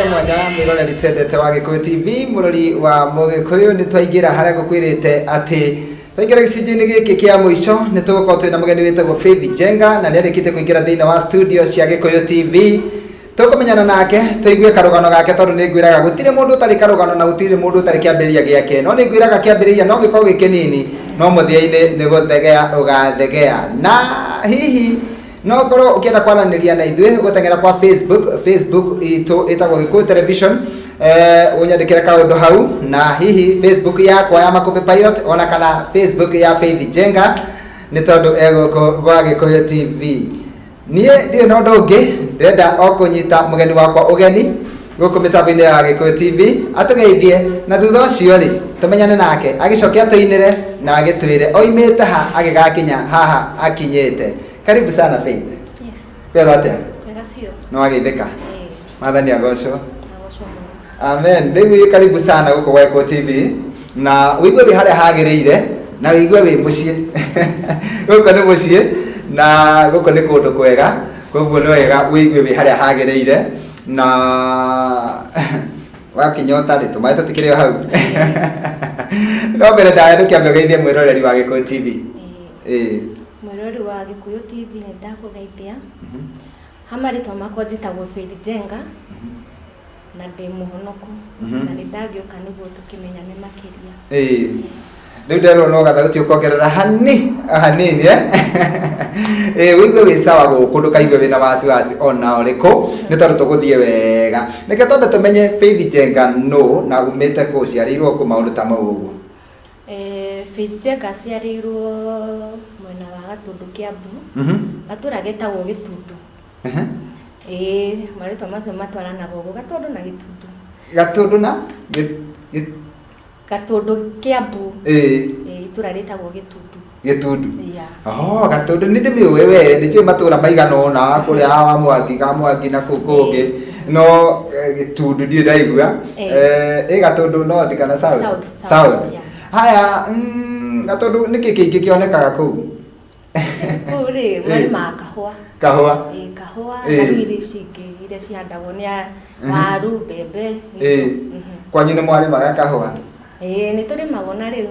mwanya mwirore litendete wa Gikuyu TV murori wa Mugikuyu ni twaingira haria gukwirite ati twaingira gicunjini giki kia mwisho ni tugukorwo twina mugeni witagwo Faith Njenga na ni arikite kuingira thiini wa studio cia Gikuyu TV tukumenyana nake tuigue karugano gake tondu ni ngwiraga gutire mundu utari karugano na gutire mundu utari kiambiriria giake no ni ngwiraga kiambiriria no gikorwo gikinini no muthiaini ni guthegea ugathegea na hihi no korwo ukienda kwaraniria na ithuĩ gutengera kwa Facebook itu itagwo Gikuyu Television unyandikire kaundu hau na hihi Facebook yakwa ya Makupe Pilot ona kana Facebook ya Faith Njenga ni tondu egoko gwa Gikuyu TV nie ndire no ndungi ndenda okunyita mugeni wakwa ugeni guku mitambo-ini ya Gikuyu TV atugeithie na thutha ucio ri tumenyane nake agicokia tuinire na agitwire oimite ha agigakinya haha akinyite. Karibu sana Faith. Yes. Pero atia? Kwega fio. No agithika. Mathani agocwo. Agocwo. Amen. Ndewi karibu sana guko kwa Gikuyu TV na uigue wi haria hagiriire na uigue wi mucie. Guko ni mucie na guko ni kundu kwega. Koguo ni wega uigue wi haria hagiriire na wakinyota ri tumae tutikire hau. No mbere ndae ndukiambe geithie mwiroreri wa Gikuyu TV. Mwiroreri wa Gikuyu TV ni ndakugeithia. Hamarĩtwa makwa njĩtagwo Faith Njenga na ndĩ mũhonoku na nĩ ndagĩũka nĩguo tũkĩmenyane makĩria. Rĩu nderwo no gathauti ũkongerera hanini wĩigue wĩ sawa gũkũ ndũkaigue wĩna wasiwasi ona ũrĩkũ nĩ tondũ tũgũthiĩ wega. Reke twambe tũmenye Faith Njenga nũ na umĩte kũ, ciarĩirwo kũ, maũndũ ta mau ũguo? Faith Njenga ciarĩirwo mwena wa Gatundu Kiambu gatũra getagwo Gĩtundu. Marĩtwa macio matwaranagwo ũguo, Gatundu na Gĩtundu. Gatundu na Gatundu Kiambu. Itũra rĩtagwo Gĩtundu. Gĩtundu. Gatundu nĩ ndĩmĩũĩ we, nĩnjũĩ matũra maigana ũna kũrĩa wa Mwangi na kũu kũngĩ no Gĩtundu ndirĩ ndaigua. Gatundu north kana south? Haya, Gatundu nĩkĩ kĩingĩ kĩonekaga kũu? Kũu rĩ marĩmaga kahũa. Kahũa? Kahũa na irio cingĩ iria cihandagwo nĩ waru, mbembe. Kwanyu nĩ mwarĩmaga kahũa? Nĩ tũrĩmagwo na rĩu.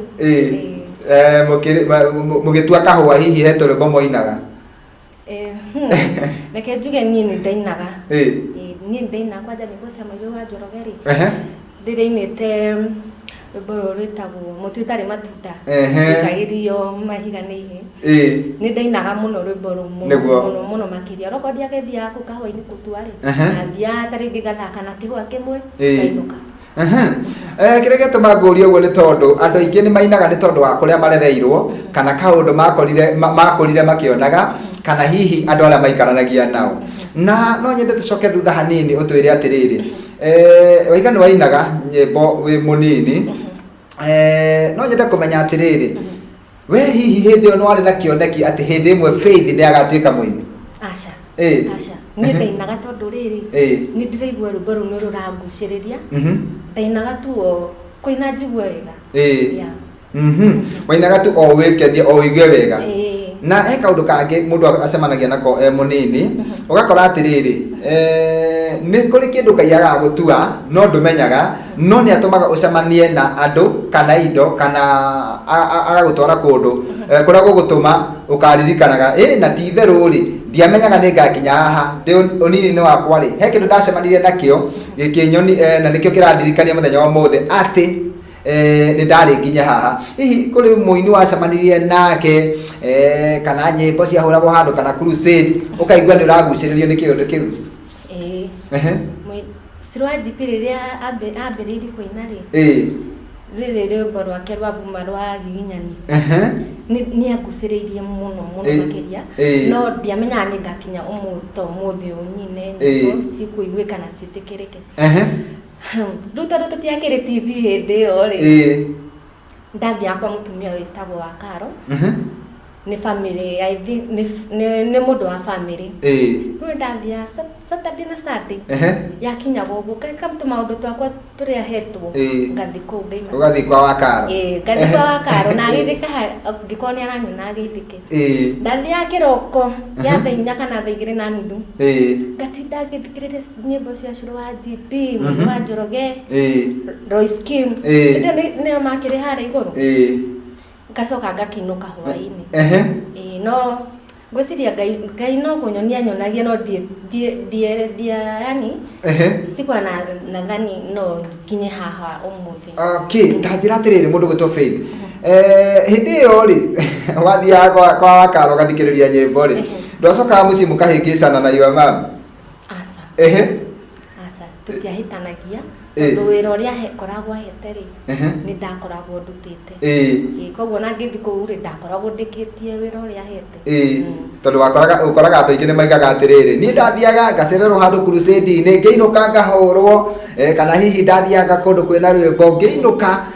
Mũgĩtua kahũa hihi he tũrĩko mũinaga? Reke njuge niĩ nĩ ndainaga. Niĩ ndainaga kwanja nyĩmbo cia Maigũ wa Njoroge rĩ ndĩrĩinĩte rwĩmbo rũrũ rwĩtagwo Mũtĩ Ũtarĩ Matunda ĩkagĩrio mahiga nĩ ihĩ. Nĩ ndainaga mũno rwĩmbo rũu mũno makĩria. Roko ndiagĩthiaga kũu kahũa-inĩ gũtua rĩ na thiaga ta rĩngĩ gathaka na kĩhũa kĩmwe ngainũka. Kĩrĩa gĩtũma ngũrie ũguo nĩ tondũ andũ aingĩ nĩ mainaga nĩ tondũ wa kũrĩa marereirwo kana kaũndũ makũrire makĩonaga kana hihi andũ arĩa maikaranagia nao. Na no nyende tũcoke thutha hanini ũtwĩre atĩrĩrĩ, waiga nĩ wainaga nyĩmbo wĩ mũnini, no nyende kũmenya atĩrĩrĩ, we hihi hĩndĩ ĩyo nĩ warĩ na kĩoneki atĩ hĩndĩ ĩmwe Faith nĩ agatuĩka mũini? Aca. Niĩ ndainaga tondũ rĩrĩ nĩ ndĩraigua rwĩmbo rũu nĩ rũrangucĩrĩria. Ndainaga tu o kũina njigue wega. Wainaga tu o wĩkenie o wĩigue wega. Na he kaũndũ kangĩ mũndũ acemanagia nako mũnini ũgakora atĩrĩrĩ, nĩ kũrĩ kĩndũ Ngai agagũtua no ndũmenyaga no nĩ atũmaga ũcemanie na andũ kana indo kana agagũtwara kũndũ kũrĩa gũgũtũma ũkaririkanaga na ti itherũ rĩ ndiamenyaga nĩ ngakinya haha ndĩ ũnini-inĩ wakwa rĩ he kĩndũ ndacemanirie nakĩo gĩkĩnyoni na nĩkĩo kĩrandirikania mũthenya wa ũmũthĩ atĩ nĩ ndarĩ nginya haha. Hihi kũrĩ mũini wacemanirie nake kana nyĩmbo ciahũragwo handũ kana crusade ũkaigua nĩ ũragucĩrĩrio nĩ kĩũndũ kĩu? Sirwanjipi rĩrĩa ambĩrĩirie kũina rĩ rĩrĩ rwĩmbo rwake rwa Vuma rwa Giginyani nĩ angucĩrĩirie mũno makĩria no ndiamenyaga nĩ ngakinya ũmũthĩ ũnyine nyĩmbo cikũiguĩka na ciĩtĩkĩrĩke. Rĩu tondũ tũtiakĩrĩ TV hĩndĩ ĩyo rĩ ndathiaga kwa mũtumia wĩtagwo wa Karo ni family, I think ni mundu wa family. No ndathia Saturday na Sunday. Yakinya gogo kam tu maundu twakwa turia hetwo ngathi ku ngeima. Ugathi kwa wakaro. Ngathi kwa wakaro na githika ngikoni aranyona githike. Ndathia kiroko ya thainya kana thaigire na nuthu. Ngatinda ngithikirire nyimbo cia curu wa GP, mundu wa Njoroge. Royce Kim. Ndio makire hara iguru. Ngacoka ngakinuka hwaini. No gwiciria ngai no kunyonia nyonagia no die yani sikwa na thani no kinye haha umuthi. Okay, tajira atiriri mundu gwitwo Faith. Hindi yo ri wathia kwa wakaro gathikiriria nyimbo ri ndocoka muci mukahingicana na your mom. Asa. Asa tutiahitanagia. Tondu wira uria koragwo ahete ri ni ndakoragwo ndutite. Koguo na ngithi ku ri ndakoragwo ndikitie wira uria ahete. Tondu ukoraga andu aingi ni maigaga atiriri ni ndathiaga ngacererwo handu crusade-ini ngeinuka ngahurwo kana hihi ndathiaga kundu kwina rwimbo ngeinuka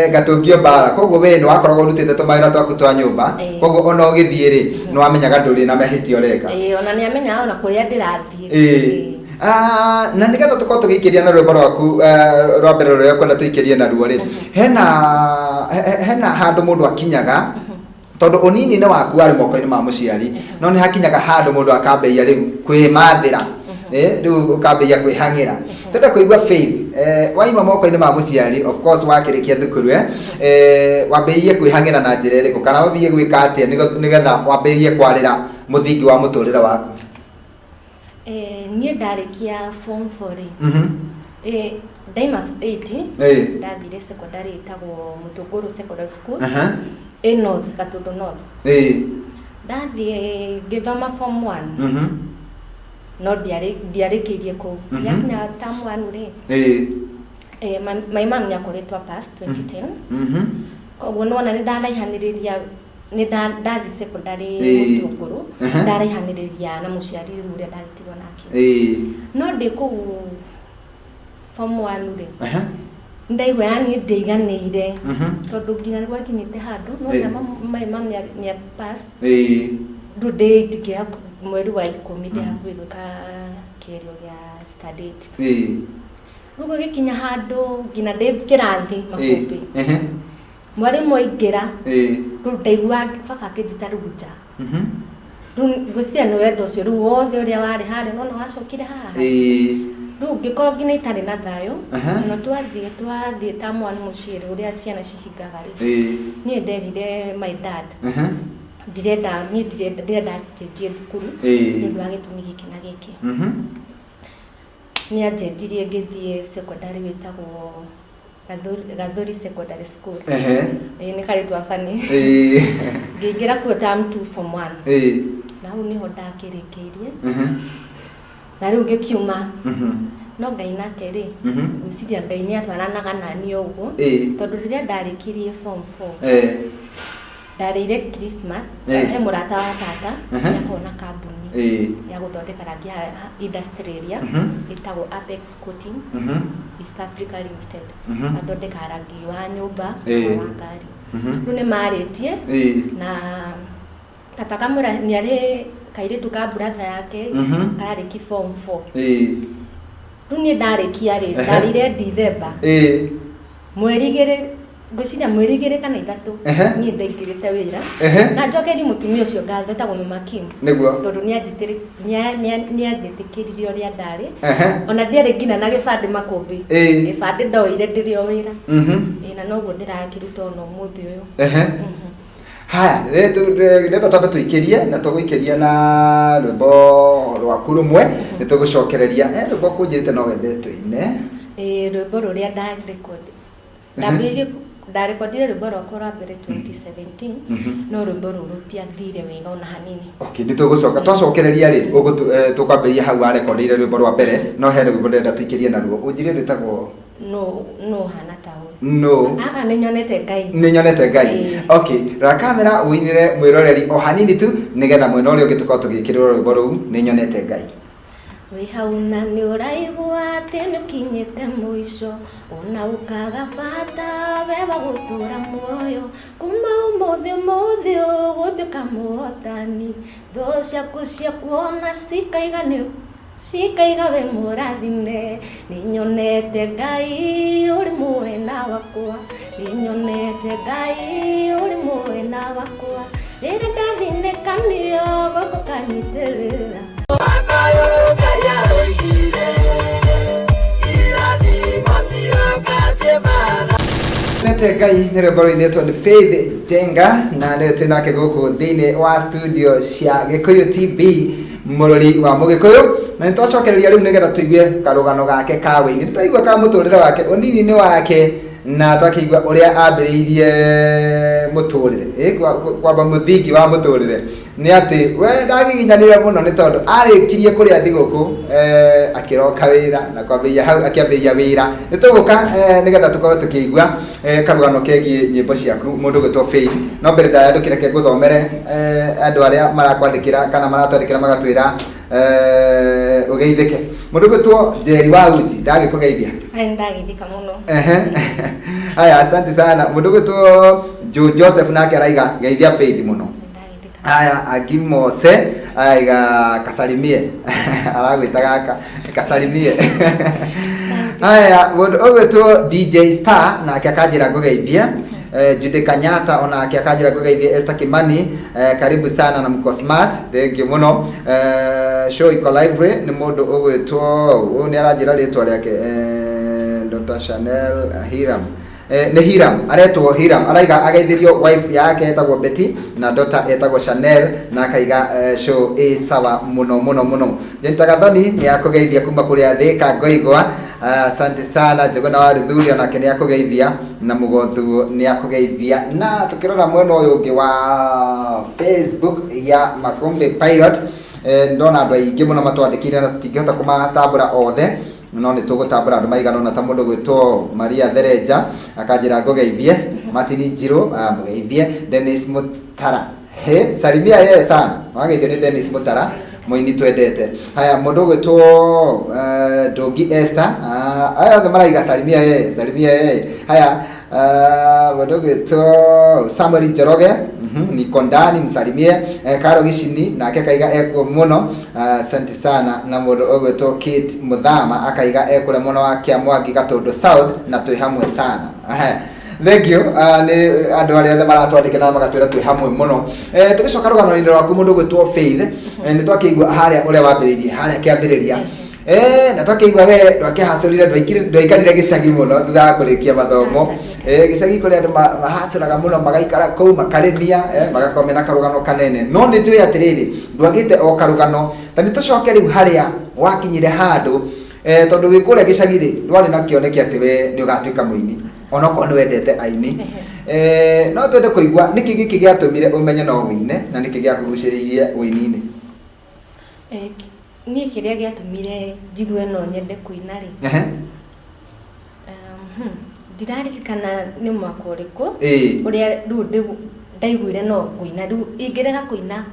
ngatungio bara. Koguo we ni wakoragwo ndutite tumawira twaku twa nyumba. Koguo ona ugithie ri ni wamenyaga nduri na mahiti ureka. Ona ni amenyaga ona kuria ndirathie. Na nigetha tukorwo tugikiria na rwimbo rwaku rwa mbere ruria kwenda tuikirie na ruo ri hena handu mundu akinyaga tondu unini ni waku wari moko-ini ma muciari no ni hakinyaga handu mundu akambeia riu kwimathira riu ukambeia kwihangira tenda kuigua Faith waima moko-ini ma muciari of course wakirikia thukuru wambeirie kwihangira na njira iriku kana wambeirie gwika atia nigetha wambeirie kwarira muthingi wa muturire waku? Nie ndarikia form 4 Daima 8 ndathire secondary itagwo Mutunguru Secondary School North Katundo North. Ndathie ngithoma form 1 no ndiarikirie ku yakinya term 1 ri maima nyakoretwa pass 2010 koguo nona ni ndaraihaniriria ni ndathi secondary Mutunguru ndaraihaniriria na muciari uria ndagitirwo nake no ndi ku form 1 ri ndaigwa yani ndiganiire tondu nginya gwakinyite handu no maima ni pass ndu nditikia mweri wa 10 ndi hakuhi gwika kirio gia studied rugo gikinya handu ngina ndikirathi makupi mwarimu aingira ru ndaigua baba akijita ruja ru gucia no wendo cio ru wothe uria wari hari no wacokire haha ru ngikorwo ngina itari na thayo no twathie term 1 muciri uria ciana cicingaga ri nie nderire my dad ndirenda njenjie thukuru ni undu wa gitumi giki na giki ni anjenjirie ngithie secondary witagwo Gathuri Secondary School. Ni karitwa fani. Ngiingira kuo term 2 form 1. Na hu niho ndakirikirie. Na riu ngikiuma. No Ngai nake ri gwiciria Ngai ni atwaranaga nani uguo tondu riria ndarikirie form 4 ndarire Christmas he murata wa tata yakona kambuni ya guthondeka rangi industry area itagwo Apex Coating East Africa Limited athondeka rangi wa nyumba wa ngari riu ni maritie na tata kamura ni ari kairitu ka brother yake karariki form 4 riu ni ndarikia ri ndarire December mweri igiri gucinya mweri igiri kana ithatu ni ndaingirite wira na njokeri mutumia ucio ngathetagwo Mama Kim niguo tondu ni anjitikiririe uria ndari ona ndiari ngina na gibandi makumbi gibandi ndoire ndirio wira na noguo ndirakiruta ona umuthi uyu haya renda twambe tuikirie na tuguikiria na rwimbo rwaku rumwe ni tugucokereria rwimbo kunjirite no wende tuine rwimbo ruria ndarekondire rwimbo rwakwa rwa mbere 2017 no rwimbo ruru rutiathire wega ona hanini. Okay, ni tugucoka twacokereria ri tukwambiria hau arekondire rwimbo rwa mbere no he rwimbo ndenda tuikirie naruo unjire rwitagwo no hana tawo no ni nyonete Ngai Okay, ra kamera uinire mwiroreri o hanini tu nigetha mwena uria ungi tukorwo tugikirwo rwimbo ruu ni nyonete Ngai. wĩ hau na nĩ ũraigua atĩ nĩũkinyĩte mũico, ona ũkaga bata wega gũtũra muoyo, kuma ũmũthĩ ũgũtuĩka mũhotani, thũ ciaku ciakuona cikaiga wĩ mũrathime, nĩnyonete Ngai ũrĩ mwena wakwa, nĩnyonete Ngai ũrĩ mwena wakwa, rĩrĩa ndathinĩkanio gũkũ kanyitĩrĩra. Nete Ngai nĩ rwĩmbo rũinĩtwo nĩ Faith Njenga, na nĩwe twĩ nake gũkũ thĩinĩ wa studio cia Gĩkũyũ TV mũrori wa Mũgĩkũyũ, na nĩtwacokereria rĩu nĩgetha tũigue karũgano gake ka wĩini, nĩtwaigua ka mũtũrĩre wake ũnini-inĩ wake, na twakĩigua ũrĩa ambĩrĩirie mũtũrĩre kwamba mũthingi wa mũtũrĩre nĩ atĩ we ndagĩginyanire mũno nĩ tondũ arĩkirie kũrĩa thigũkũ akĩroka wĩra na kwambĩrĩria hau akĩambĩrĩria wĩra. Nĩtũgũka nĩgetha tũkorwo tũkĩigua karũgano kegiĩ nyĩmbo ciaku mũndũ gwĩtwo Faith. No mbere ndaya ndũkĩreke ngũthomere andũ arĩa marakwandĩkĩra kana maratwandĩkĩra magatwĩra ũgeithĩke. Mũndũ gwĩtwo Njeri wa Uji, ndagĩkũgeithia. Ndagĩthika mũno. Haya, asante sana. Mũndũ gwĩtwo Joseph nake araiga geithia Faith mũno. Haya, Agimose aiga kasalimie aragwĩta gaka kasalimie. Haya, mũndũ ũgwĩtwo DJ Star nake akanjĩra ngũgeithie. Jude Kanyata ona akanjĩra ngũgeithie. Esther Kimani karibu sana na mko smart, thank you muno. Show iko library nĩ mũndũ ũgwĩtwo nĩ aranjĩra rĩtwa rĩake Dr. Chanel Hiram. Nĩ Hiram aretwo Hiram araiga ageithirio wife yake etagwo Betty na daughter etagwo Chanel, na akaiga show sawa muno. Jenta Gathoni nĩ akũgeithia kuma kũrĩa Thika Ngoigwa. Asante sana. Njũgũna wa Ruthuria nake nĩ akũgeithia, na Mũgothu nĩ akũgeithia. Na tukirora mwena ũyũ ũngĩ wa Facebook ya Makombe Pilot, ndona andũ aingĩ mũno matwandĩkĩire na tũtingĩhota kũmatambũra othe, no nĩ tũgũtambũra andũ maigana ũna ta mũndũ gwĩtwo Maria Thereja akanjĩra ngũgeithie. Martin Njirũ mũgeithie. Dennis Mutara salimia yeye sana, wageithio nĩ Dennis Mutara mũini twendete. Haya, mũndũ gwĩtwo Ndũngi Esther aya othe maraiga salimia yeye. Haya, mũndũ gwĩtwo Samuel Njoroge niko ndani msalimie. Karo Gicini nake akaiga ekuo mũno, asante sana. Na mũndũ ũgwĩtwo Kate Muthama akaiga ekũrĩa mũno wa Kĩamwangi Gatũndũ South na twĩ hamwe sana. Thank you. Nĩ andũ arĩa othe maratwandĩkĩra na magatwĩra twĩ hamwe mũno. Tũgĩcoka rũgano-inĩ rwaku mũndũ gwĩtwo Faith, nĩ twakĩigua harĩa ũrĩa wambĩrĩirie harĩa kĩambĩrĩria, na twakĩigua we ndwakĩhacũrire ndwaikarire gĩcagi mũno thutha wa kũrĩkia mathomo. Gĩcagi kũrĩa andũ mahacũraga mũno magaikara kũu makarĩmia magakomera karũgano kanene, no nĩ njũĩ atĩrĩrĩ ndwagĩte o karũgano. Ta nĩ tũcoke rĩu harĩa wakinyire handũ, tondũ wĩ kũrĩa gĩcagi-rĩ ndwarĩ na kĩoneki atĩ we nĩ ũgatuĩka mũini ona okorwo nĩ wendete aini. No twende kũigua nĩkĩ gĩkĩ gĩatũmire ũmenye no wĩine na nĩkĩ gĩakũgucĩrĩirie wĩini-inĩ? Niĩ kĩrĩa gĩatũmire njigue no nyende kũina-rĩ, ndiraririkana nĩ mwaka ũrĩkũ ũrĩa rĩu ndaiguire no kũina, rĩu ingĩrega kũina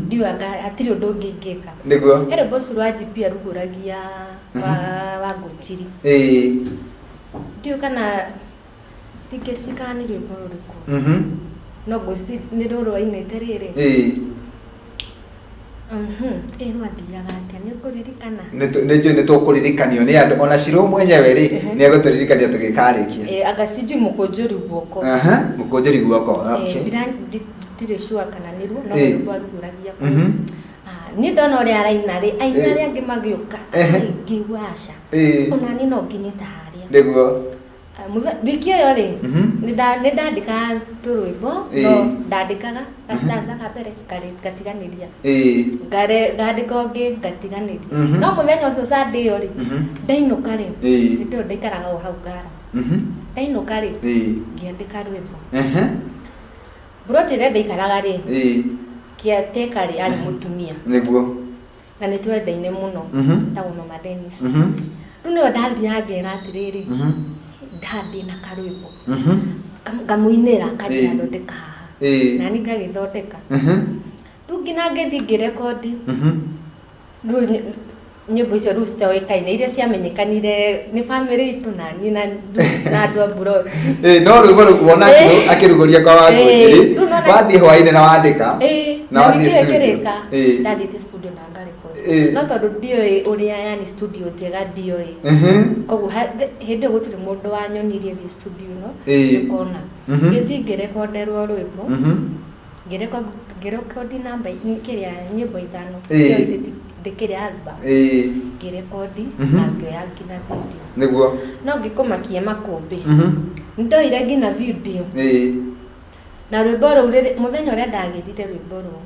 ndiugaga hatirĩ ũndũ ũngĩ ingĩka. Nĩguo he rwĩmbo rwa GP arugũragia wa Ngũnjiri, ndiũ kana ndingĩririkana nĩ rwĩmbo rũrĩkũ, no ngwĩci nĩ rũrũ ainĩte rĩrĩ. Rwathiaga atĩa nĩ ũkũririkana? Nĩ tũkũririkanio nĩ andũ, ona Shirũ mwenyewe-rĩ nĩ egũtũririkania tũgĩkarĩkia. Anga sijui mũkũnjũri guoko. Mũkũnjũri guoko. Ndirĩ sure kana nĩ ruo no rwĩmbo arugũragia. Niĩ ndona ũrĩa araina-rĩ, aina arĩa angĩ magĩũka ngĩigua aca ona niĩ no nginyĩte harĩa. Nĩguo wiki ĩyo-rĩ nĩ ndandĩkaga tũrwĩmbo, no ndandĩkaga gastanza ka mbere ngatiganĩria, ngandĩka ũngĩ ngatiganĩria. No mũthenya ũcio Sunday ĩyo-rĩ ndainũka-rĩ nĩndĩo ndaikaraga o hau ngara, ndainũka-rĩ ngĩandĩka rwĩmbo. Mburoti ĩrĩa ndaikaraga-rĩ caretaker-rĩ arĩ mũtumia. Nĩguo na nĩ twendaine mũno tagwo Mama Dennis. Rĩu nĩyo ndathiaga ngera atĩrĩrĩ ndĩ na karwĩmbo ngamũinĩra karĩa thondeka haha, na niĩ ngagĩthondeka. Rĩu nginya ngĩthiĩ ngĩrekondi, rĩu nyimbo icio rĩu citoĩkaine iria ciamenyekanire nĩ bamĩrĩ itũ na niĩ na andũ a Buroti. No rwĩmbo rũu wona akĩrugũria kwa Wangũnjiri wathiĩ hwainĩ na wandĩka na wathiĩ studio ndathiĩte studio na ngarekodi no tondũ ndiũĩ ũrĩa yani studio njega ndiũĩ koguo hĩndĩ ĩyo gũtirĩ mũndũ wanyonirie thiĩ studio no ngĩkona ngĩthiĩ ngĩrekonderwo rwĩmbo ngĩrekodi namba kĩrĩa nyĩmbo ithano ndĩkĩrĩa album ngĩrekodi na ngĩoya nginya video nĩguo no ngĩkũmakia makũmbĩ nĩndoire nginya video na rwĩmbo rũu mũthenya ũrĩa ndagĩrire rwĩmbo rũu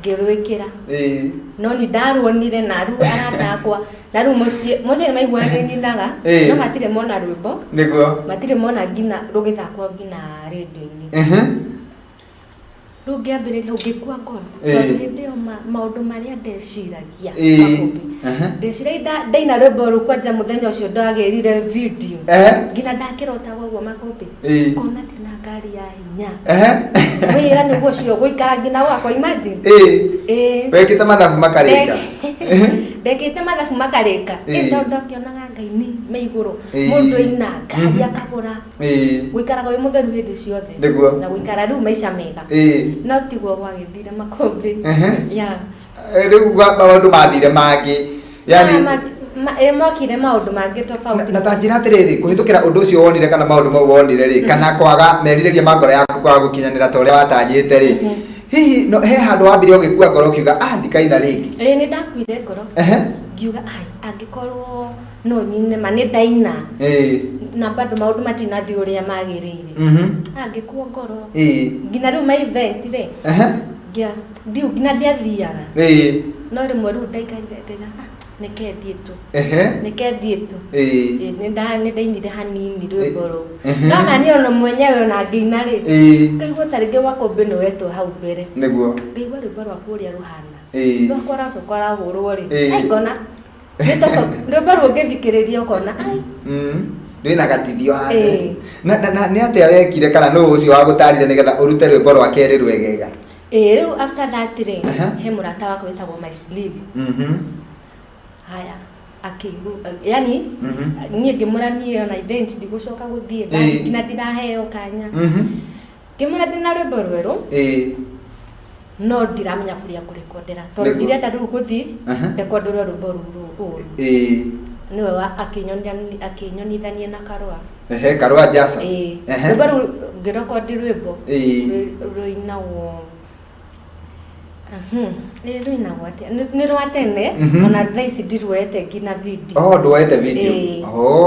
ngĩrwĩkĩra no nĩ ndaruonire na rĩu aratakwa na rĩu mũciĩ nĩ maiguaga nyinaga no matirĩ mona rwĩmbo nĩguo matirĩ mona nginya rũgĩthakwo nginya radio-inĩ rĩu ngĩambĩrĩria ngĩkua ngoro tondũ hĩndĩ ĩyo maũndũ marĩa ndeciragia makũmbĩ ndeciragia ndaina rwĩmbo rũu kwanja mũthenya ũcio ndagĩrire video nginya ndakĩrotaga ũguo makũmbĩ kona ndĩna ngari ya hinya wĩra nĩguo ũcio gũikara nginya gwakwa imagine wekĩte mathabu makarĩka ndekĩte mathabu makarĩka ĩndo ndokĩonaga Ngai me igũrũ mũndũ aina ngari akagũra gũikaraga wĩ mũtheru hĩndĩ ciothe na gũikara rĩu maica mega no tiguo gwagĩthire makũmbĩ rĩu maũndũ mathire mangĩ yani mokire maũndũ mangĩ tofauti na ta njĩra atĩrĩrĩ kũhĩtũkĩra ũndũ ũcio wonire kana maũndũ mau wonire rĩ kana kwaga merirĩria ma ngoro yaku kwaga gũkinyanĩra ta ũrĩa watanyĩte rĩ hihi no he handũ wambire ũgĩkua ngoro ũkiuga ndikaina rĩngĩ nĩ ndakuire ngoro ngiuga angĩkorwo no nyine ma nĩ ndaina na bado maũndũ matinathiĩ ũrĩa magĩrĩire angĩkua ngoro nginya rĩu ma event rĩ nginya ndiathiaga no rĩmwe rĩu ndaikarire ngaiga nekethiĩtu nĩ ndainire hanini rwĩmbo rũu no nani ona mwenyewe ona ngĩina rĩ ngaigua ta rĩngĩ wakũmbĩ nĩwetwo hau mbere nĩguo ngaigua rwĩmbo rwaku ũrĩa rũhana rwakwa racoka rahũrwo rĩ ngona rwĩmbo rũu ngĩthikĩrĩria ũkona ndwĩna gatithio handũ na nĩ atĩa wekire kana nũ ũcio wagũtarire nĩgetha ũrute rwĩmbo rwa kerĩ rwegega rĩu after that rĩ he mũrata wakwa wĩtagwo my sleeve haya yani niĩ ngĩmũrania na event ndigũcoka gũthiĩ nginya ndiraheo kanya ngĩmũra ndĩna rwĩmbo rwerũ no ndiramenya kũrĩa kũrekondera tondũ ndirenda rĩu gũthiĩ rekonderwo rwĩmbo rũu nĩwe akĩnyonithanie na Karũa Jasa rwĩmbo rũu ngĩrekondi rwĩmbo rũinagwo rũinagwo atĩa nĩ rwa tene ona thaa ici ndiruoete nginya video nduoete video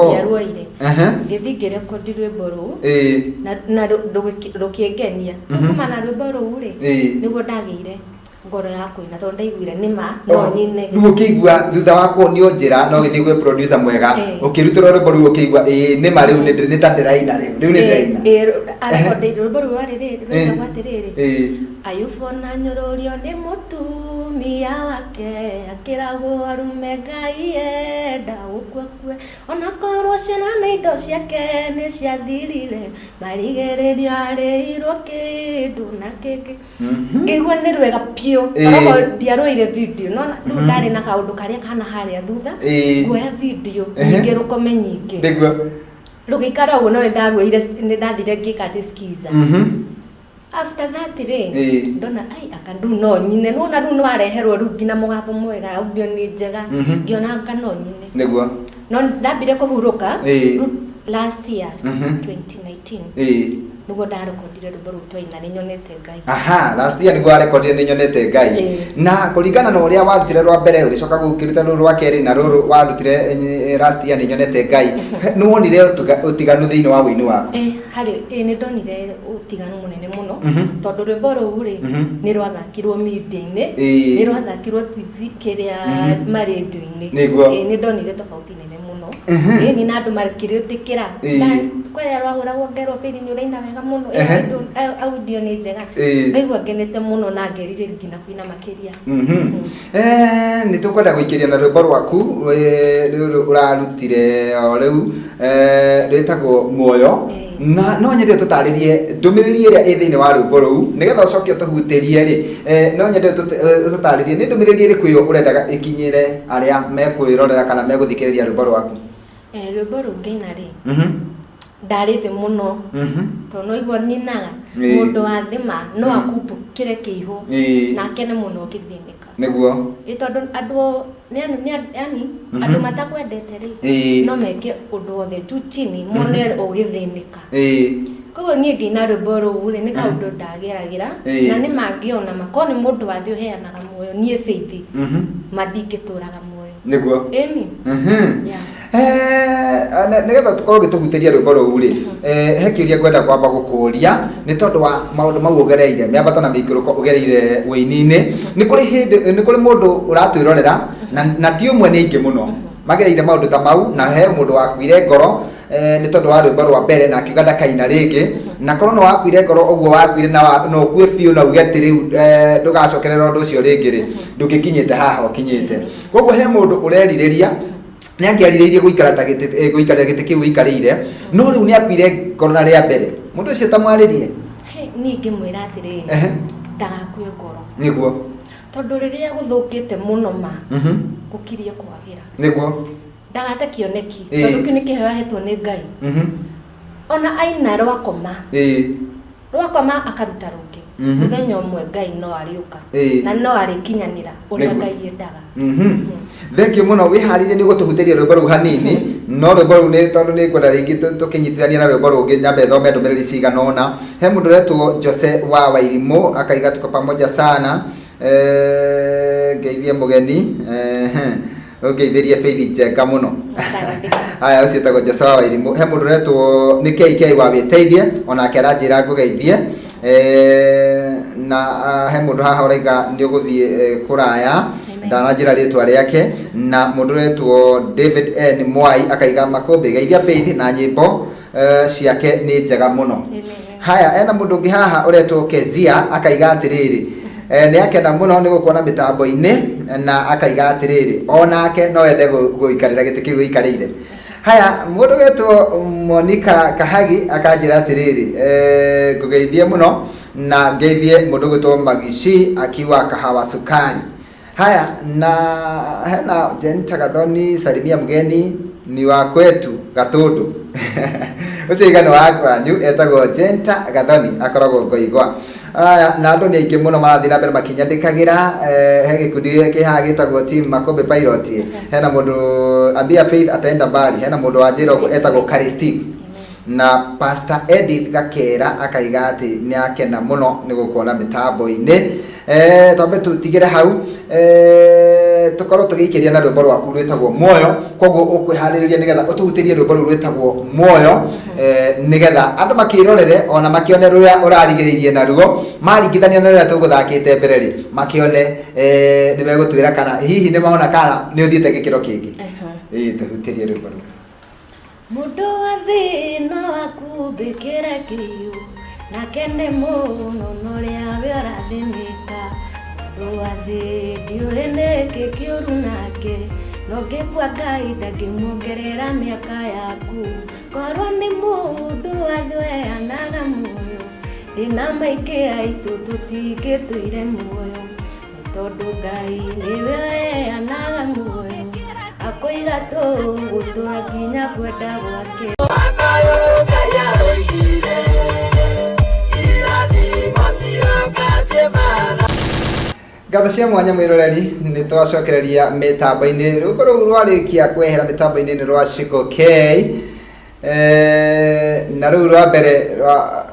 ndiaruoire ngĩthiĩ ngĩrekondi rwĩmbo rũu na rũkĩngenia kuma na rwĩmbo rũu rĩ nĩguo ndagĩire ngoro ya kũina tondũ ndaiguire nĩma no nyine rĩu ũkĩigua thutha wa kuonio njĩra no gĩthiĩ gwĩ producer mwega ũkĩrutĩrwo rwĩmbo rũu ũkĩigua nĩma rĩu nĩ ta ndĩraina rĩu nĩ ndĩraina arekondeire rwĩmbo rũu rwĩtagwo atĩrĩrĩ ayũbona nyũrũrio nĩ mũtumia wake akĩragwo arume Ngai enda gũkue onakorwo ciana na indo ciake nĩ ciathirire marigĩrĩrio arĩirwo kĩndũ na kĩngĩ ngĩigua nĩ rwega piũ tondũ ndiarũire video no rĩu ndarĩ na kaũndũ karĩa kana harĩa thutha nguoya video nyingĩ rũkome nyingĩ rũgĩikara ũguo no nĩ ndathire ngĩka atĩ skiza after that rĩ ndona akandu no nyine nona rĩu nĩ wareherwo rĩu nginya mũgambo mwega audio nĩ njega ngĩona anga no nyine nĩguo no ndambire kũhurũka last year 2019 nĩguo ndarekondire rwĩmbo rũu twaina nĩ nyonete Ngai last year nĩguo warekondire nĩ nyonete Ngai na kũringana na ũrĩa warutire rwa mbere ũgĩcoka gũkĩruta rũrũ rwa kerĩ na rũrũ warutire last year nĩ nyonete Ngai nĩ wonire ũtiganu thĩinĩ wa wĩini waku harĩ nĩ ndonire ũtiganu mũnene mũno tondũ rwĩmbo rũu rĩ nĩ rwathakirwo media-inĩ nĩ rwathakirwo TV kĩrĩa marendio-inĩ nĩ ndonire tofauti nene mũno nĩ na andũ makĩrĩtĩkĩra kwaya rwahũragwo ngerwo bĩri nĩ ũraina wega mũno audio nĩ njega ndaigua ngenete mũno na ngerirĩria nginya kũina makĩria nĩ tũkwenda gũikĩria na rwĩmbo rwaku rũrũ ũrarutire o rĩu rwĩtagwo Muoyo na no nyende tutaririe ndumiriri iria ithini wa rwimbo ruu nigetha ucoke tuhutirie ri no nyende tutaririe ni ndumiriri iriku yo urendaga ikinyire aria mekwirorera kana meguthikiriria rwimbo rwaku rwimbo ru ngeina ri ndari thi muno to no igwa ninaga mundu wa thima no akumbukire kiihu na kene muno githinika niguo itondu andu yani andu matakwendete ri no meke undu wothe tu chini mone ugithinika koguo nie ngeina rwimbo ruu ri ni kaundu ndageragira na ni mangiona makoni mundu wathi uheanaga muoyo nie feithi madingituraga muoyo niguo eni nigetha tukorwo gituhutiria rwimbo ruu ri he kiuria kwenda kwamba gukuria ni tondu wa maundu mau ugereire miambato na miikuruko ugereire wini-ini ni kuri mundu uratwirorera na ti umwe ni ingi muno magereire maundu ta mau na he mundu wakuire ngoro ni tondu wa rwimbo rwa mbere na akiuga ndakaina ringi na korwo no wakuire ngoro uguo wakuire na no kue biu na uge ati riu ndugacokerera undu ucio ringi ri ndungikinyite haha ukinyite koguo he mundu ureririria ni angiaririirie guikarira giti kiu ikarire no riu ni akuire ngoro na ria mbere mundu ucio tamwaririe ni ngimwira atiri ndagakue ngoro niguo tondu riria guthukite muno ma gukirie kwagira niguo ndagate kioneki tondu kiu ni kiheo hetwo ni Ngai ona aina rwakoma rwakoma akaruta rungi muthenya umwe Ngai no ariuka na no arikinyanira uria Ngai yendaga thank you muno wiharirie ni gutuhutiria rwimbo ruu hanini no rwimbo ruu ni tondu ni kwenda ringi tukinyitithania na rwimbo rungi nyambe thome ndumiriri ciganona he mundu retwo Jose wa Wairimu akaiga tuko pamoja sana ngeithie mugeni ngeithirie Faith Njenga muno haya ucio tago Jose wa Wairimu he mundu retwo ni KK wa Witeithie onake aranjira ngugeithie na he mundu haha uraiga ni uguthie kuraya ndanajira ritwa riake na mundu retwo David N Mwai akaiga makumbi geithia Faith na nyimbo ciake ni njega muno haya ena mundu ngi haha uretwo Kezia akaiga atiriri ni akenda muno ni gukuona mitambo-ini na akaiga atiriri onake no ende guikarira giti kiu ikarire haya mundu wetwo Monica Kahagi akanjira atiriri ngugeithie muno na ngeithie mundu gwitwo Magishi akiwa Kahawa Sukari haya na hena Jenta Gathoni salimia mgeni ni wa kwetu Gatundu ucio igano wakwanyu etagwo Jenta Gathoni akoragwo ngoigwa aya na andu ni aingi muno marathi na mbere makinyandikagira he gikundi kihaha gitagwo team Makombe Pilot hena mundu ambia Faith ataenda mbali hena mundu wa Njiro etagwo Kari Steve na Pastor Edith Gakera akaiga ati ni akena muno ni gukuona mitambo-ini tombe tutigire hau tukorwo tugikiria na rwimbo rwaku rwetagwo Muoyo koguo ukwihariria nigetha utuhutirie rwimbo ruu rwetagwo Muoyo nigetha andu makirorere ona makione ruria urarigiririe naruo maringithania na ruria tuguthakite mbere ri makione ni megutwira kana hihi ni maona kana ni uthiite gikiro kingi tuhutirie rwimbo ruu mundu wa thina akumbikire kiu na kene muno noria we arathimika mundu wa thi ndiuhene kikiuru nake no ngikwa Ngai ndangimwongerera miaka yaku korwo ni mundu wa thweanaga muoyo thina maingĩ aitu tutingĩtũire muoyo tondu Ngai niwe weanaga muoyo akoiga tu gutura nginya kwenda gwake ngatho cia mwanya mwiroreri ni twacokereria mitambo-ini rwimbo ruu rwarikia kwehera mitambo-ini ni rwa Shiko K na ruu rwa mbere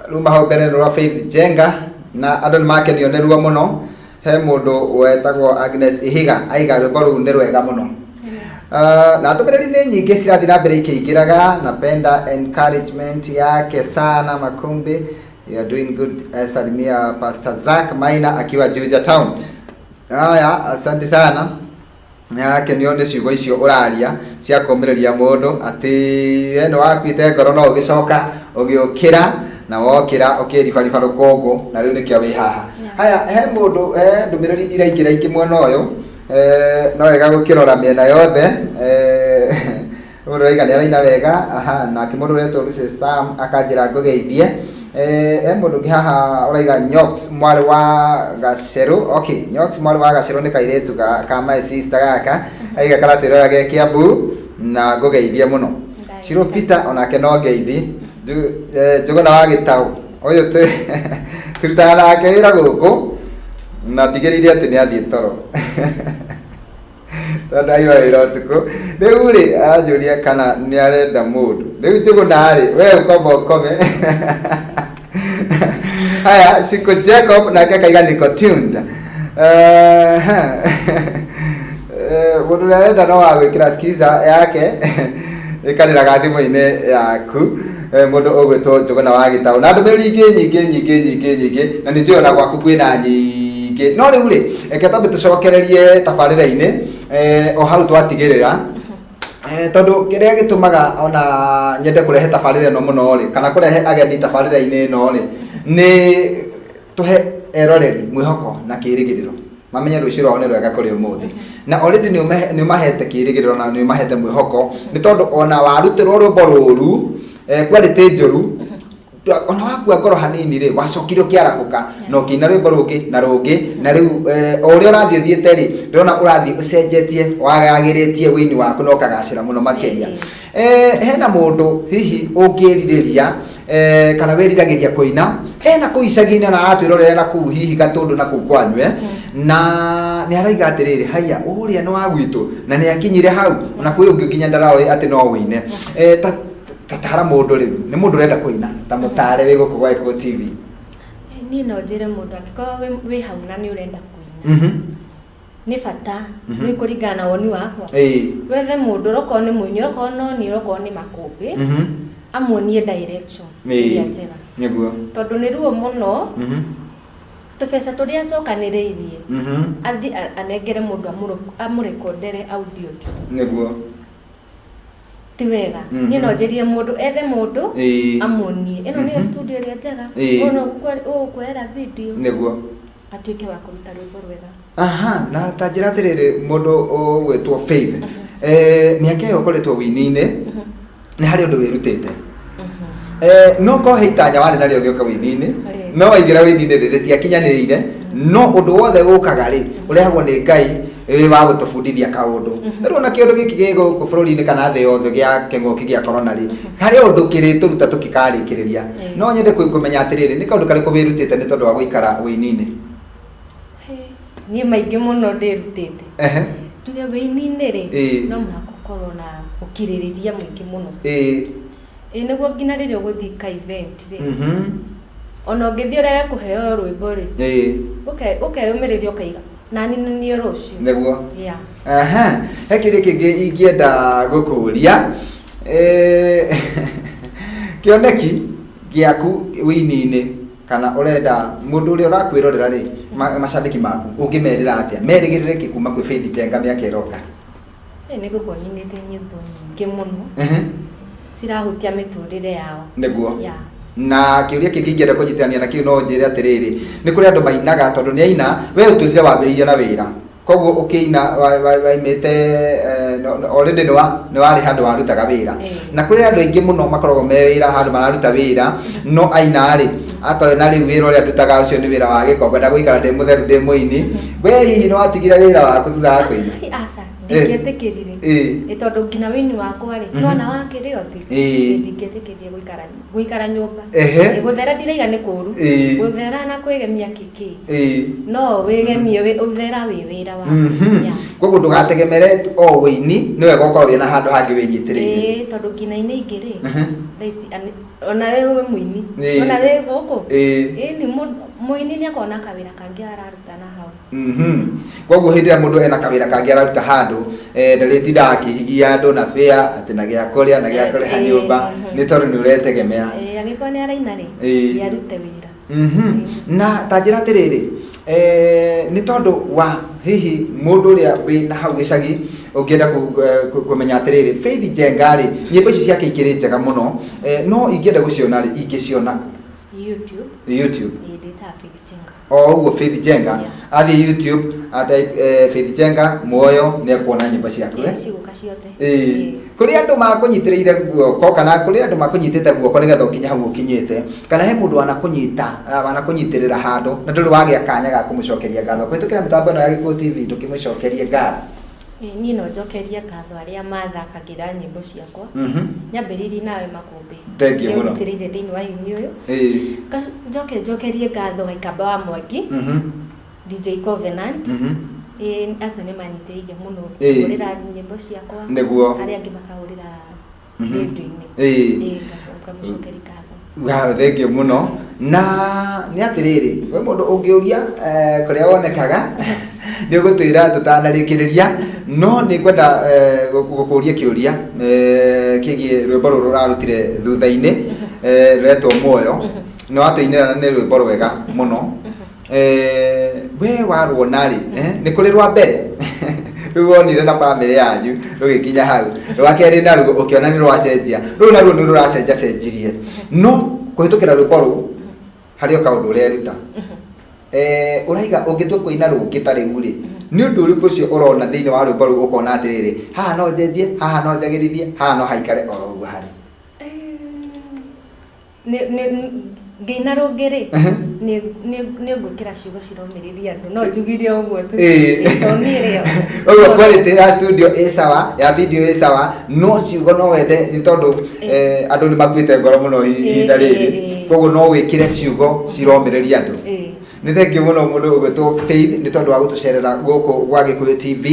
ruma hau mbere ni rwa Faith Njenga na andu ni makenio ni ruo muno he mundu wetagwo Agnes Ihiga aiga rwimbo ruu ni rwega muno na ndumiriri ni nyingi cirathi na mbere ikiingiraga napenda encouragement yake sana Makumbi you are doing good salimia Pastor Zack Maina akiwa Juja Town haya asante sana yake nione ciugo icio uraria cia komereria mundu ati we no wakwite ngoro no ugicoka ugiukira na wokira ukiribariba rukongo na riu nikio wi haha haya he mundu ndumiriri iraingira ingi mwena uyu no wega gukirora miena yothe Mundu raiga ni araina wega na kimundu reto Mrs. Sam akanjira ngogeithie mundu ngi haha uraiga Nyox mwari wa Gaceru. Okay, Nyox mwari wa Gaceru ni kairetu ka my sister gaka aiga karatirora ge Kiambu na ngogeithie muno. Shiro Peter onake no ngeithi Njuguna wa Gitau uyu turutaga nake wira guku na ndigiriire ati ni athie toro tondu aiwa wira utuku. Riu ri anjuria kana ni arenda mundu. Riu Njuguna ri we ukomba ukome haya Siko Jacob nake kaiga niko tuned mundu arenda no wa gwikira skiza yake ikaniraga thimu-ini yaku mundu ugwitwo Njuguna wa Gitau na ndumiriri nyingi na nitiona gwaku kwina nyingi no riu ri eke tambe tucokererie tabarira-ini o hau twatigirira tondu kiria gitumaga ona nyende kurehe tabarira no muno ri kana kurehe ageni tabarira-ini no ri ni tuhe eroreri mwihoko na kirigiriro mamenye rucio rwao ni rwega kuri umuthi na already ni umahete kirigiriro na ni umahete mwihoko ni tondu ona warutirwo rwimbo ruru quality njuru ona wakua ngoro hanini ri wacokire kiarakuka no kina rwimbo rungi na riu uria urathie thiete ri ndona urathie ucenjetie wagagiritie wini waku no kagacira muno makiria hena mundu hihi ungiririria kana weriragiria kuina na kuicagine na aratwirorera na kuu hihi Gatundu na kuu kwanywe na ni araiga atiriri haya uria no agwitu na ni akinyire hau na kwi ungi nginya ndarawe ati no wine tatara mundu riu ni mundu renda kuina ta mutare wi guku gwa Eko TV ni no njire mundu akikoa wi hau na ni urenda kuina ni bata ni kuringana na woni wakwa wethe mundu roko ni muinyi roko no ni roko ni makumbi amuonie direction ya njega niguo tondu ni ruo muno tubeca turia cokaniriirie athi anengere mundu amurekondere audio tu niguo ti wega ni no njerie mundu ethe mundu amuonie ino ni studio ria njega ono kwera video niguo atuike wa kuruta rwimbo rwega na tanjira atiriri mundu ugwitwo Faith miaka iyo ukoretwo wini-ini ni hari undu wirutite no ko heitanya wari nario gioka wini-ini no waigira wini-ini riri tiakinyanirire no undu wothe gukaga ri urehagwo ni Ngai wa gutubundithia kaundu riu na kiundu giki giguku bururi-ini kana thi yothe gia king'uki gia corona ri hari undu kirituruta tukikarikiria no nyende kumenya atiriri ni kaundu kariku wirutite ni tondu wa guikara wini-ini ni maingi muno ndirutite tuge wini-ini ri no muhaka ukorwo na ukiririria mwingi muno niguo nginya riria uguthii ka event ri ona ungithii urege kuheo rwimbo ri ukeyumiriria ukaiga nani ni rucio niguo he kiri kingi ingienda gukuria kioneki giaku wini-ini kana urenda mundu uria urakwirorera ri macambiki maku ungimerira atia merigirire ki kuma kwi Faith Njenga miaka iroka nigukorwo nyinite nyimbo nyingi muno cirahutia miturire yao niguo na kiuria kingi ingienda kunyitithania na kiu no njire atiriri ni kuri andu mainaga tondu ni aina we utwirire wambiriria na wira koguo ukiina waimite already ni wari handu warutaga wira na kuri andu aingi muno makoragwo me wira handu mararuta wira no aina ri akona riu wira uria ndutaga ucio ni wira wa gikombe na guikara ndi mutheru ndi muini we hihi no watigira wira waku thutha wa kuina ndingetikirire tondu nginya wini wakwa ri nona wakiri othi ndingetikirire guikara nyumba guthera ndiraiga ni kuru guthera na kwigemia kiki no wigemie uthera wi wira wa koguo ndugategemere o wini ni wega ukorwo wina handu hangi winyitirire tondu nginya ine igiri ona we muini ona we guku ni muini ni akona kawira kangi araruta na hau koguo hindi ya mundu ena kawira kangi araruta handu ndaritinda akihigia andu na fea ati na gia kuria na gia kuriha nyumba ni tondu ni uretegemera agikorwo ni araina ri ni arute wira na tanjira atiriri ni tondu wa hihi mundu uria wina hau gicagi ungienda kumenya atiriri Faith Njenga ri nyimbo ici ciake ikiri njega muno no ingienda guciona ri ingiciona YouTube. Ndita Faith Jenga. Uguo Faith Jenga. Athi YouTube Faith Jenga muoyo ni kuona nyimbo ciaku ciguka ciothe. Kuri andu makunyitiriire guoko kana kuri andu makunyitite guoko nigetha ukinya hau ukinyite kana he mundu anakunyitirira handu na nduri wagia kanya ga kumucokeria ngatho kwitukira mitambo ino ya Gikuyu TV tukimucokeria ngatho. Niĩ no njokerie ngatho arĩa mathakagira nyĩmbo ciakwa. Nyambĩrĩirie nawe Makũmbĩ. Thank you muno. Nĩũrutĩrĩire thĩinĩ wa uni ũyũ. Njokerie ngatho Gaikamba wa Mwangi. DJ Covenant. Acio nĩ manyitĩrĩire mũno kũhũrĩra nyĩmbo ciakwa. Nĩguo. Arĩa angĩ makahũrĩra radio-inĩ. Ngacokeria ngatho. Thank you muno. Na nĩ atĩrĩrĩ, we mũndũ ũngĩũria kũrĩa wonekaga nĩ ũgũtwĩra tũtanarĩkĩrĩria no nĩ kwenda gũkũria kĩũria kĩgiĩ rwĩmbo rũrũ rũrarutire thutha-inĩ rwetwo muoyo nĩ watũinĩra nĩ rwĩmbo rwega mũno. We waruona rĩ nĩ kũrĩ rwa mbere rĩu wonire na bamĩrĩ yanyu rũgĩkinya hau rwa kerĩ naruo ũkĩona nĩ rwacenjia rũu naruo nĩ rũracenjacenjirie no kũhĩtũkĩra rwĩmbo rũu harĩ o kaũndũ ũreruta ũraiga ũngĩtua kũina rũngĩ ta rĩu rĩ nĩ ũndũ ũrĩkũ ũcio ũrona thĩinĩ wa rwĩmbo rũu ũkona atĩrĩrĩ haha no njenjie haha no njagĩrithie haha no haikare oro ũguo harĩ ngĩina rũngĩ rĩ nĩ ngwĩkĩra ciugo ciromĩrĩria andũ no njugire ũguo tu ũguo quality ya studio ĩ sawa ya video ĩ sawa no ciugo no wende nĩ tondũ andũ nĩ makuĩte ngoro mũno ihinda rĩrĩ koguo no wĩkĩre ciugo ciromĩrĩria andũ. Nĩ thengiũ mũno mũndũ ũgwĩtwo Faith nĩ tondũ wa gũtũcerera gũkũ gwa Gikuyu TV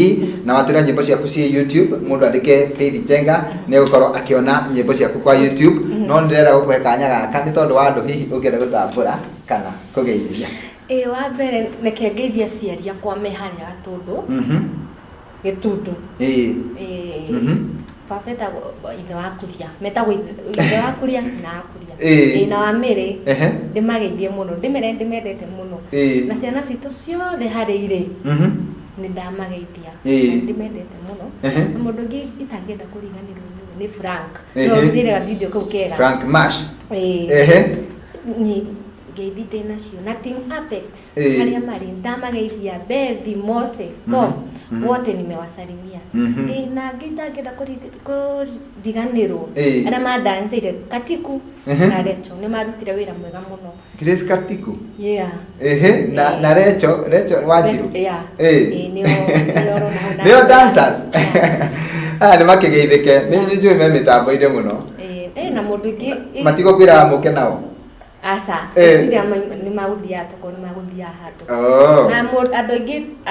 na watũĩra nyĩmbo ciaku ci YouTube mũndũ andĩke Faith Jenga nĩ gũkorwo akĩona nyĩmbo ciaku kwa YouTube no ndĩrenda gũkũhe kanya gaka nĩ tondũ wa andũ hihi ũngĩenda gũtambũra kana kũgeithia. Wa mbere reke ngeithie aciari akwa me harĩa Gatũndũ Gĩtundu. Baba etagwo ithe wa Kuria metagwo ithe wa Kuria na Kuria na wa Mĩrĩ ndĩmageithie mũno ndĩmendete mũno na ciana citũ ciothe harĩ irĩ nĩ ndamageithia ndĩmendete mũno na mũndũ ũngĩ itangĩenda kũriganĩrwo nĩ Frank no ũcirega video kau kega Frank Mash ngeithi ndĩnacio na Team Apex harĩa marĩ ndamageithia Bethi Mose com wote nimewasalimia na ngitangĩenda kũriganĩrwo arĩa mandanceire Katiku na Recho nĩ marutire wĩra mwega mũno. Grace Katiku na Recho Wanjiru nĩo dancers nĩ makĩgeithĩke nĩ njũĩ me mĩtambo-inĩ mũno na mũndũ ũngĩ matigũkwĩra mũke nao asa nĩ magũthiaga toko nĩ magũthiaga handũ na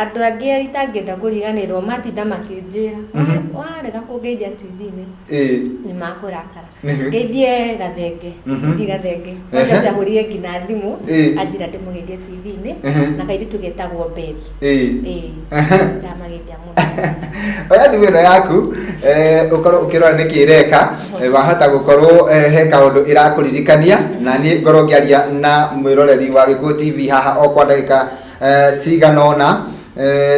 andũ angĩ itangĩenda kũriganĩrwo matinda makĩnjĩra warega kũngeithia TV-inĩ nĩ makũrakara ngeithie Gathenge ndi Gathenge kwanja ciahũrire nginya thimũ anjĩra ndĩmũgeithie TV-inĩ na kairĩtu getagwo Beth ndamageithia mũno. Oya thimũ ĩno yaku ũkorwo ũkĩrora nĩ kĩreka wahota gũkorwo he kaũndũ ĩrakũririkania na niĩ ngorwo ngĩaria na mwĩroreri wa Gikuyu TV haha o kwa ndagĩka cigana ũna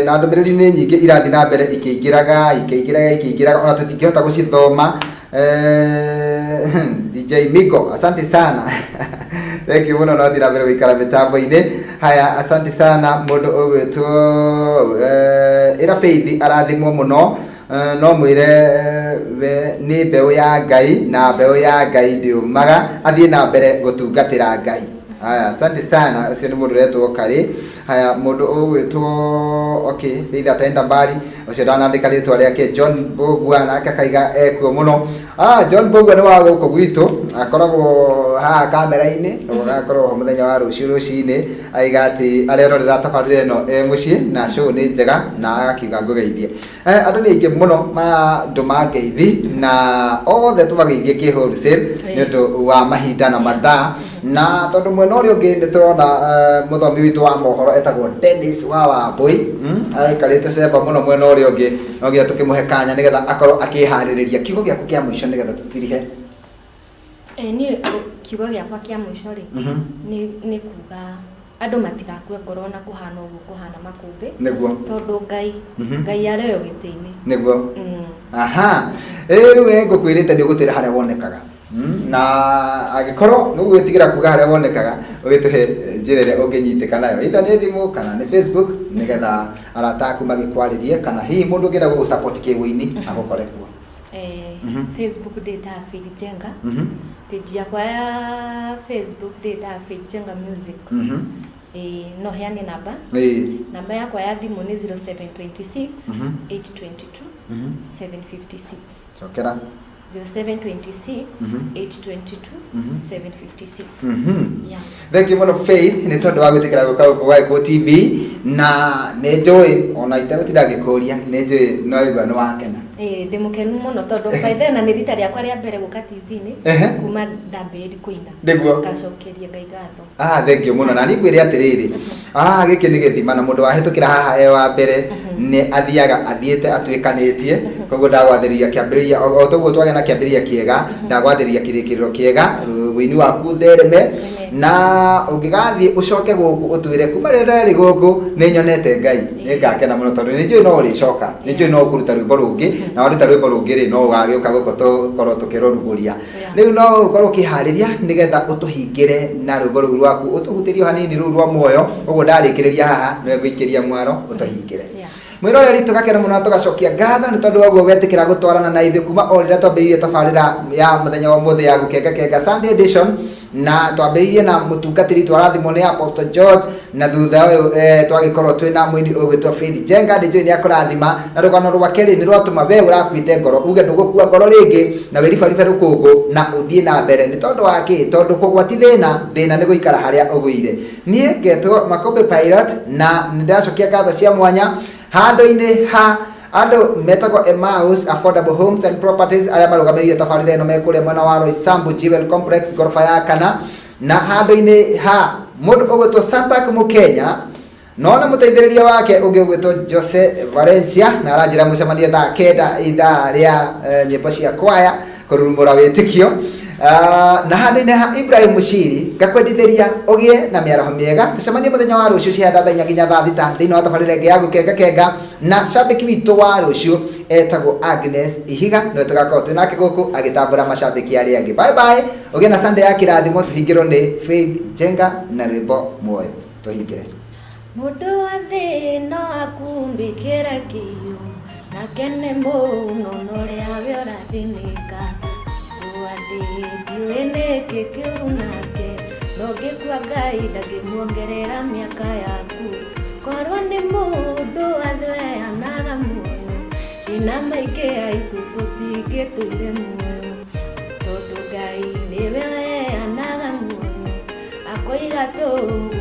na ndũmĩrĩri nĩ nyingĩ irathiĩ na mbere ikĩingĩraga ona tũtingĩhota gũcithoma. DJ Miko asante sana thank you mũno no thiĩ na mbere gũikara mĩtambo-inĩ haya asante sana mũndũ ũgwĩtwo ĩra Faith arathimwo mũno no mwĩre we nĩ mbeũ ya Ngai na mbeũ ya Ngai ndĩũmaga athiĩ na mbere gũtungatĩra Ngai. Haya asante sana ũcio nĩ mũndũ ũretwo Karĩ. Haya mũndũ ũgwĩtwo Faith ataenda mbali ũcio ndanandĩka rĩtwa rĩake John Mbũgua nake akaiga ekuo mũno. John Mbũgua nĩ wa gũkũ gwitũ akoragwo haha kamera-inĩ agakorwo mũthenya wa rũciinĩ aiga atĩ arerorera tabarĩra ĩno mũciĩ na show nĩ njega na agakiuga ngũgeithie. Andũ nĩ aingĩ mũno andũ mangeithi na othe tũmageithie kĩ-wholesale nĩ ũndũ wa mahinda na mathaa na tondũ mwena ũrĩa ũngĩ nĩ tũrona mũthomi witũ wa mohoro etagwo Dennis wa Wambui aikarĩte cemba mũno mwena ũrĩa ũngĩ no nginya tũkĩmũhe kanya nĩgetha akorwo akĩharĩrĩria kiugo gĩaku kĩa mũico nĩgetha tũtirihe. Niĩ kiugo gĩakwa kĩa mũico rĩ nĩ kuga andũ matigakue ngoro na kũhana ũguo kũhana Makũmbĩ nĩguo tondũ Ngai arĩo gĩtĩ-inĩ nĩguo rĩu ngũkwĩrĩte nĩ ũgũtĩra harĩa wonekaga na agikorwo no gwitigira kuga haria wonekaga ugituhe njira ria unginyiteka nayo either ni thimu kana ni Facebook nigetha arata aku magikwaririe kana hihi mundu ngira go support kiwini agukore kuo. Facebook data Faith Jenga. Page yakwa ya Facebook data Faith Jenga Music. No heani namba. Namba yakwa ya thimu ni 0726 822 756. Chokera 0726 822 756. Yeah. Thank you muno Faith ni tondu wa gwitikira guka kwa Eko TV na ne joy ona itagutira gikuria ne joy no igwa no wakena. Ndimukenu muno tondu by na ni rita riakwa ria mbere guka TV ni kuma ndambiri kuina. Niguo gacokeria ngai gatho. Thank you muno na ni kwire atiriri. Giki ni githima na mundu wahitukira haha wa mbere ni athiaga athiete atwikanitie koguo ndagwathiriria kiambiriria o toguo twage na kiambiriria kiega ndagwathiriria kirikiriro kiega wini waku thereme na ungigathie ucoke guku utwire kuma riri guku ni nyonete ngai ni ngakena muno tondu ni njui no uricoka ni njui no kuruta rwimbo rungi na waruta rwimbo rungi ri no ugagioka guko korwo tukiroruguria riu no ukorwo kihariria nigetha utuhingire na rwimbo ru rwaku utuhutirio hanini ru rwa muoyo uguo ndarikiriria haha no ngwikiria mwaro utuhingire mwiro ria ritu gakena muno tugacokia ngatho ni tondu waguo wetikira gutwarana na ithe kuma o rira twambiririe tabarira ya muthenya wa muthi ya gukenga Sunday edition na twambiririe na mutungatiri twarathimo ni Apostle George na thutha twagikorwo twina mwini ugwitwo Faith Jenga ndijo ni akurathima na rugano rwake ni rwatuma we urakwite ngoro uge ndugukua ngoro ringi na weribaribe rukungu na uthie na mbere ni tondu waki tondu kugwati thina ni guikara haria uguire nie ngetwo Makombe Pilot na ndacokia ngatho cia mwanya handu-ini ha andu metagwo Emmaus Affordable Homes and Properties aria marugamiririe tabarira ino mekuria mwena wa Roysambu Jewel Complex gorofa ya kana na handu-ini ha mundu ugwitwo Sampak Mukenya nona muteithiriria wake ugwitwo Jose Valencia na aranjira mucemanie thaa kenda ithaa ria nyimbo cia kwaya kururumura witikio na handu-ini ha Ibrahim Mushiri ngakwendithiria ugie na miaraho miega tucemanie muthenya wa rucio cia thaa nginya thaa thita thiini wa tabarira ingi ya gukenga na shabiki witu wa rucio etagwo Agnes Ihiga no tugakorwo twinake guku agitambura mashabiki aria angi. Bye bye ugie na Sunday ya kirathimo tuhingirwo ni Faith Jenga na rwimbo muoyo tuhingire mundu wa thina akumbikira kiyo na kene muno noria wiora thinika ndiwene kikiuru nake ndongikua ngai ndangimwongerera miaka yaku korwo ni mundu athweanaga muoyo ina maingĩ aitũ tũtingĩtũire muoyo tondũ ngai nĩwe weanaga muoyo akoiga tũguo